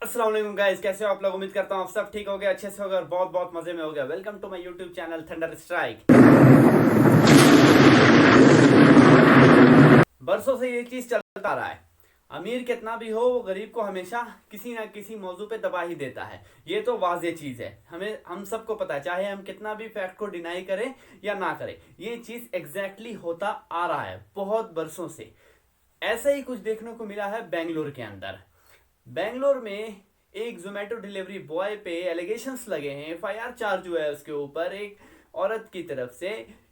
अस्सलाम वालेकुम गाइस, कैसे हो आप लोग। उम्मीद करता हूँ आप सब ठीक हो गए, अच्छे से हो गए और बहुत बहुत मजे में हो गए। Welcome to my YouTube channel Thunder Strike. बरसों से ये चीज चलता रहा है, अमीर कितना भी हो वो गरीब को हमेशा किसी ना किसी मौजू पे दबा ही देता है। ये तो वाज़ेह चीज है, हम सबको पता है, चाहे हम कितना भी फैक्ट को डिनाई करें या ना करें, ये चीज एग्जैक्टली होता आ रहा है बहुत बरसों से। ऐसा ही कुछ देखने को मिला है बेंगलोर के अंदर। बेंगलोर में एक जोमेटो डिलीवरी बॉय पे एलिगेशंस लगे हैं, एफआईआर चार्ज हुआ है उसके ऊपर एक औरत की तरफ से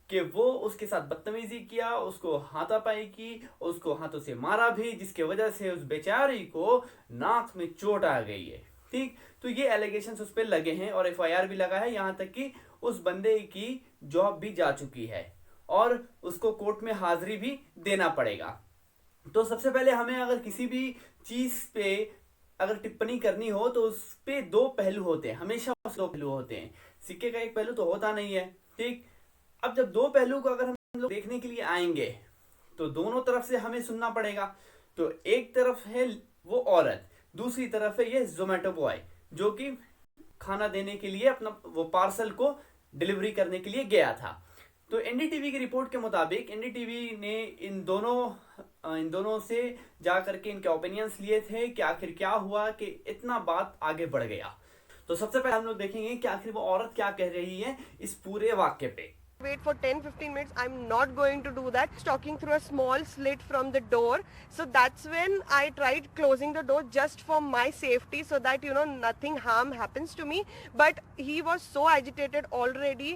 कि वो उसके साथ बदतमीजी किया, उसको हाथापाई की, उसको हाथों से मारा भी, जिसके वजह से उस बेचारी को नाक में चोट आ गई है। ठीक, तो ये एलिगेशंस उस पर लगे हैं और एफआईआर भी लगा है, यहाँ तक कि उस बंदे की जॉब भी जा चुकी है और उसको कोर्ट में हाजिरी भी देना पड़ेगा। तो सबसे पहले हमें अगर किसी भी चीज पे अगर टिप्पणी करनी हो तो उस पे दो पहलू होते हैं, हमेशा उस दो पहलू होते हैं, सिक्के का एक पहलू तो होता नहीं है। ठीक, अब जब दो पहलू को अगर हम लोग देखने के लिए आएंगे तो दोनों तरफ से हमें सुनना पड़ेगा। तो एक तरफ है वो औरत, दूसरी तरफ है ये जोमेटो बॉय जो कि खाना देने के लिए अपना वो पार्सल को डिलीवरी करने के लिए गया था। तो एनडीटीवी की रिपोर्ट के मुताबिक एनडीटीवी ने इन दोनों से जा करके इनके ओपिनियंस लिए थे कि आखिर क्या हुआ कि इतना बात आगे बढ़ गया। तो सबसे पहले हम लोग देखेंगे कि आखिर वो औरत क्या कह रही है इस पूरे वाक्य पे। Wait for 10-15 minutes. I'm not going to do that. Talking through a small slit from the door. So that's when I tried closing the door just for my safety so that nothing harm happens to me. But he was so agitated already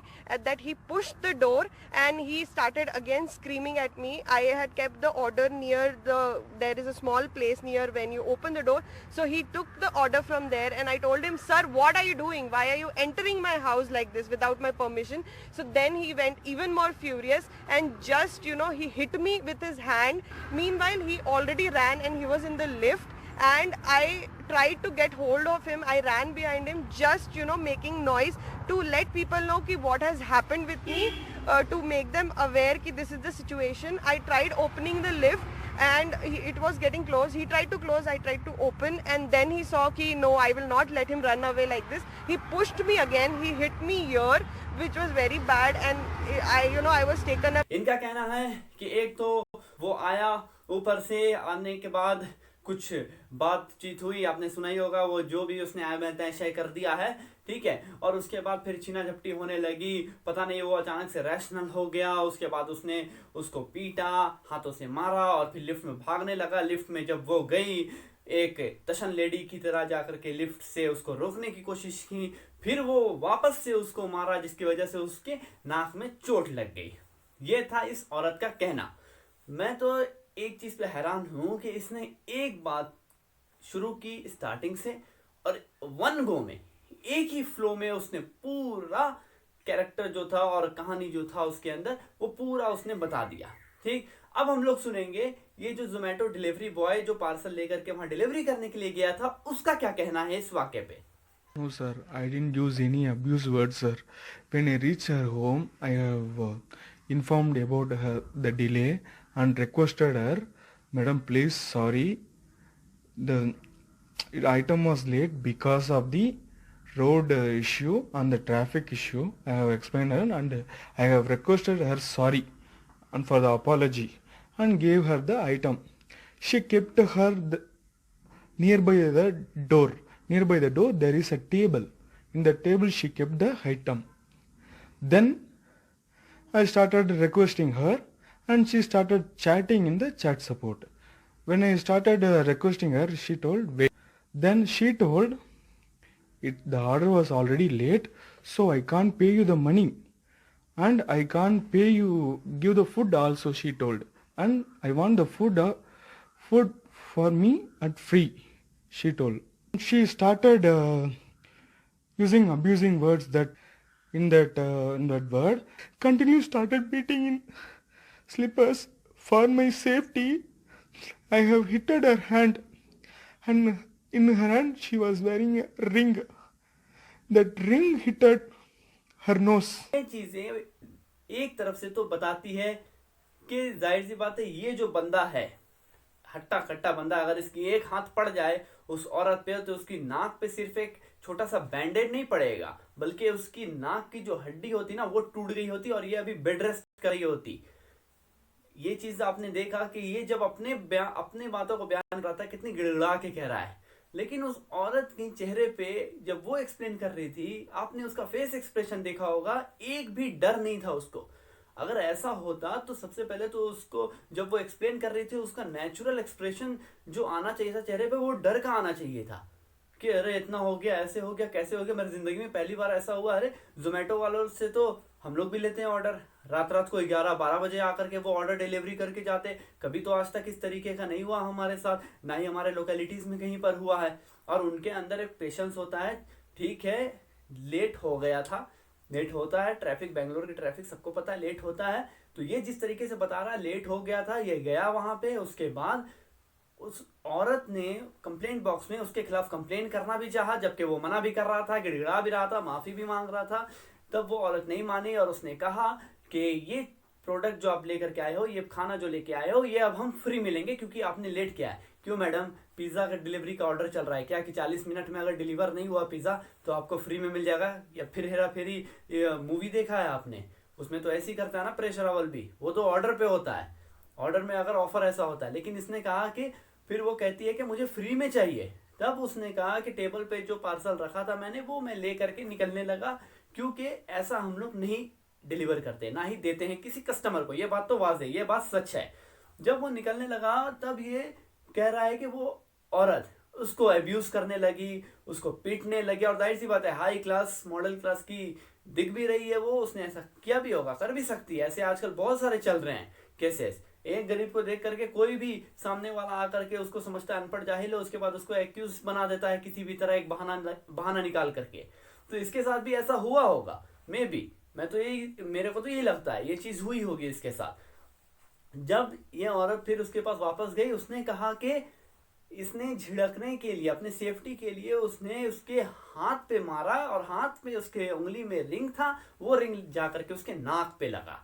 that he pushed the door and he started again screaming at me. I had kept the order near there is a small place near when you open the door. So he took the order from there and I told him, "Sir, what are you doing? Why are you entering my house like this without my permission?" So then he went even more furious and just he hit me with his hand. Meanwhile he already ran and he was in the lift and I tried to get hold of him. I ran behind him just making noise to let people know ki what has happened with me, to make them aware ki this is the situation. I tried opening the lift and it was getting closed. He tried to close, I tried to open, and then he saw ki no, I will not let him run away like this. He pushed me again, he hit me here, which was very bad, and I was taken up. इनका कहना है कि एक तो वो आया, ऊपर से आने के बाद कुछ बातचीत हुई, आपने सुना ही होगा, वो जो भी उसने आया तय कर दिया है, ठीक है, और उसके बाद फिर छीना झपटी होने लगी, पता नहीं वो अचानक से रैशनल हो गया, उसके बाद उसने उसको पीटा, हाथों से मारा और फिर लिफ्ट में भागने लगा। लिफ्ट में जब वो गई, एक टशन लेडी की तरह जाकर के लिफ्ट से उसको रोकने की कोशिश की, फिर वो वापस से उसको मारा जिसकी वजह से उसके नाक में चोट लग गई। ये था इस औरत का कहना। मैं तो एक चीज पे हैरान हूं कि इसने एक बात शुरू की स्टार्टिंग से और वन गो में एक ही फ्लो में उसने पूरा कैरेक्टर जो था और कहानी जो था उसके अंदर वो पूरा उसने बता दिया। ठीक, अब हम लोग सुनेंगे ये जो जोमेटो डिलीवरी बॉय जो पार्सल लेकर के वहां डिलीवरी करने के लिए गया था उसका क्या कहना है इस वाक्य पे। No, sir, I didn't use any abuse words, sir. When I reached her home, I have informed about the delay and requested her, "Madam, please, sorry, the item was late because of the road issue and the traffic issue." I have explained her and I have requested her sorry and for the apology and gave her the item. She kept her nearby the door. Nearby the door there is a table. In the table she kept the item. Then I started requesting her and she started chatting in the chat support. When I started requesting her, she told wait. Then she told the order was already late, so I can't pay you the money and I can't pay you, give the food also, she told, and I want the food for me at free, she told. She started using abusing words that in that word. Continue started beating in slippers for my safety. I have hit her hand and in her hand she was wearing a ring. That ring hit her nose. ये चीजें एक तरफ से तो बताती है कि जाहिर सी बात है ये जो बंदा है हट्टा कट्टा बंदा, अगर इसकी एक हाथ पड़ जाए उस औरत पे तो उसकी नाक पे सिर्फ एक छोटा सा बैंडेड नहीं पड़ेगा, बल्कि उसकी नाक की जो हड्डी होती ना वो टूट गई होती और ये अभी बेड रेस्ट कर रही होती। ये चीज आपने देखा कि ये जब अपने बातों को बयान करता है कितनी गिड़गिड़ा के कह रहा है, लेकिन उस औरत के चेहरे पे जब वो एक्सप्लेन कर रही थी, आपने उसका फेस एक्सप्रेशन देखा होगा, एक भी डर नहीं था उसको। अगर ऐसा होता तो सबसे पहले तो उसको जब वो एक्सप्लेन कर रही थी उसका नेचुरल एक्सप्रेशन जो आना चाहिए था चेहरे पे, वो डर का आना चाहिए था कि अरे इतना हो गया, ऐसे हो गया, कैसे हो गया, मेरी जिंदगी में पहली बार ऐसा हुआ। अरे जोमेटो वालों से तो हम लोग भी लेते हैं ऑर्डर, रात रात को 11-12 बजे आकर के वो ऑर्डर डिलीवरी करके जाते। कभी तो आज तक इस तरीके का नहीं हुआ हमारे साथ, ना ही हमारे लोकेलिटीज में कहीं पर हुआ है। और उनके अंदर एक पेशेंस होता है। ठीक है, लेट हो गया था, लेट होता है, ट्रैफिक, बेंगलोर की ट्रैफिक सबको पता है, लेट होता है। तो ये जिस तरीके से बता रहा है लेट हो गया था, ये गया वहां पे, उसके बाद उस औरत ने कंप्लेंट बॉक्स में उसके खिलाफ कंप्लेन करना भी चाहा, जबकि वो मना भी कर रहा था, गिड़गिड़ा भी रहा था, माफी भी मांग रहा था। तब वो औरत नहीं मानी और उसने कहा कि ये प्रोडक्ट जो आप लेकर के आए हो, ये खाना जो लेके आए हो, ये अब हम फ्री मिलेंगे क्योंकि आपने लेट किया है। क्यों मैडम, पिज्जा का डिलीवरी का ऑर्डर चल रहा है क्या कि 40 मिनट में अगर डिलीवर नहीं हुआ पिज्जा तो आपको फ्री में मिल जाएगा? या फिर हेरा फेरी मूवी देखा है आपने, उसमें तो ऐसे ही करता है ना प्रेशर अवल भी, वो तो ऑर्डर पे होता है, ऑर्डर में अगर ऑफर ऐसा होता है। लेकिन इसने कहा कि फिर वो कहती है कि मुझे फ्री में चाहिए। तब उसने कहा कि टेबल पे जो पार्सल रखा था मैंने, वो मैं ले करके निकलने लगा, क्योंकि ऐसा हम लोग नहीं डिलीवर करते, ना ही देते हैं किसी कस्टमर को। ये बात तो वाज़ेह, ये बात सच है। जब वो निकलने लगा तब ये कह रहा है कि वो औरत उसको अब्यूज करने लगी, उसको पीटने लगी। और जाहिर सी बात है, हाई क्लास मॉडल क्लास की दिख भी रही है वो, उसने ऐसा किया भी होगा, कर भी सकती है। ऐसे आजकल बहुत सारे चल रहे हैं केसेस। एक गरीब को देख करके कोई भी सामने वाला आकर के उसको समझता है अनपढ़ जाहिल है, उसके बाद उसको एक्यूज बना देता है किसी भी तरह, एक बहाना निकाल करके। तो इसके साथ भी ऐसा हुआ होगा, मे बी, मेरे को तो यही लगता है ये चीज हुई होगी इसके साथ। जब ये औरत फिर उसके पास वापस गई, उसने कहा कि इसने झिड़कने के लिए, अपने सेफ्टी के लिए उसने उसके हाथ पे मारा और हाथ में उसके उंगली में रिंग था, वो रिंग जाकर के उसके नाक पे लगा।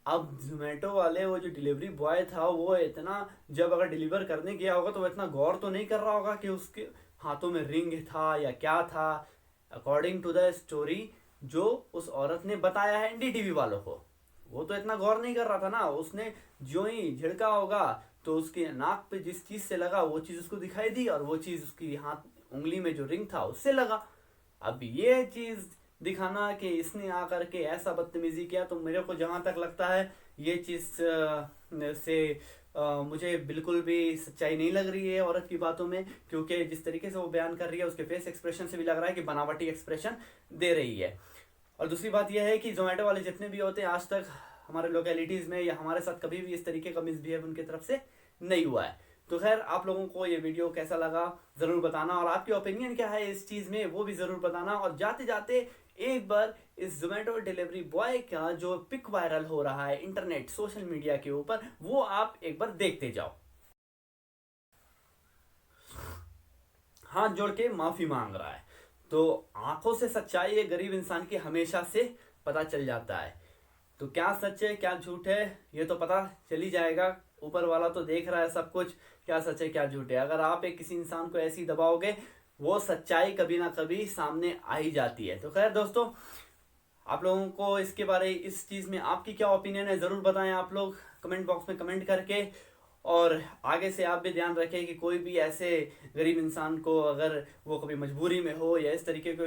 अब जोमेटो वाले, वो जो डिलीवरी बॉय था, वो इतना, जब अगर डिलीवर करने गया होगा तो वो इतना गौर तो नहीं कर रहा होगा कि उसके हाथों में रिंग था या क्या था। अकॉर्डिंग टू द स्टोरी जो उस औरत ने बताया है एनडीटीवी वालों को, वो तो इतना गौर नहीं कर रहा था ना। उसने जो ही झिड़का होगा तो उसके नाक पे जिस चीज से लगा वो चीज उसको दिखाई दी, और वो चीज उसकी हाथ उंगली में जो रिंग था उससे लगा। अब ये चीज दिखाना कि इसने आकर के ऐसा बदतमीजी किया, तो मेरे को जहां तक लगता है ये चीज से मुझे बिल्कुल भी सच्चाई नहीं लग रही है औरत की बातों में, क्योंकि जिस तरीके से वो बयान कर रही है उसके फेस एक्सप्रेशन से भी लग रहा है कि बनावटी एक्सप्रेशन दे रही है। और दूसरी बात यह है कि जोमेटो वाले जितने भी होते हैं, आज तक हमारे लोकेलिटीज में या हमारे साथ कभी भी इस तरीके का मिसबिहेव उनकी तरफ से नहीं हुआ है। तो खैर, आप लोगों को ये वीडियो कैसा लगा जरूर बताना, और आपकी ओपिनियन क्या है इस चीज में वो भी जरूर बताना। और जाते जाते एक बार इस जोमेटो डिलीवरी बॉय का जो पिक वायरल हो रहा है इंटरनेट सोशल मीडिया के ऊपर, वो आप एक बार देखते जाओ। हाथ जोड़ के माफी मांग रहा है, तो आंखों से सच्चाई ये गरीब इंसान की हमेशा से पता चल जाता है। तो क्या सच है क्या झूठ है ये तो पता चल ही जाएगा, ऊपर वाला तो देख रहा है सब कुछ, क्या सच है क्या झूठ है। अगर आप एक किसी इंसान को ऐसी दबाओगे, वो सच्चाई कभी ना कभी सामने आ ही जाती है। तो खैर दोस्तों, आप लोगों को इसके बारे, इस चीज में आपकी क्या ओपिनियन है जरूर बताएं आप लोग कमेंट बॉक्स में कमेंट करके। और आगे से आप भी ध्यान रखें कि कोई भी ऐसे गरीब इंसान को, अगर वो कभी मजबूरी में हो या इस तरीके को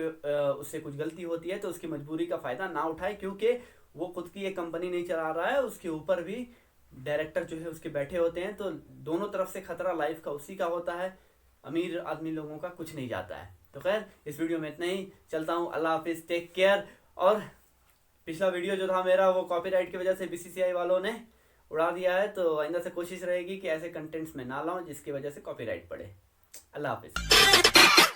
उससे कुछ गलती होती है, तो उसकी मजबूरी का फायदा ना उठाए, क्योंकि वो खुद की एक कंपनी नहीं चला रहा है, उसके ऊपर भी डायरेक्टर जो है उसके बैठे होते हैं। तो दोनों तरफ से खतरा लाइफ का उसी का होता है, अमीर आदमी लोगों का कुछ नहीं जाता है। तो खैर, इस वीडियो में इतना ही, चलता हूँ, अल्लाह हाफिज, टेक केयर। और पिछला वीडियो जो था मेरा, वो कॉपीराइट की वजह से बीसीसीआई वालों ने उड़ा दिया है, तो आइंदा से कोशिश रहेगी कि ऐसे कंटेंट्स में ना लाऊं जिसकी वजह से कॉपीराइट पड़े। अल्लाह हाफिज।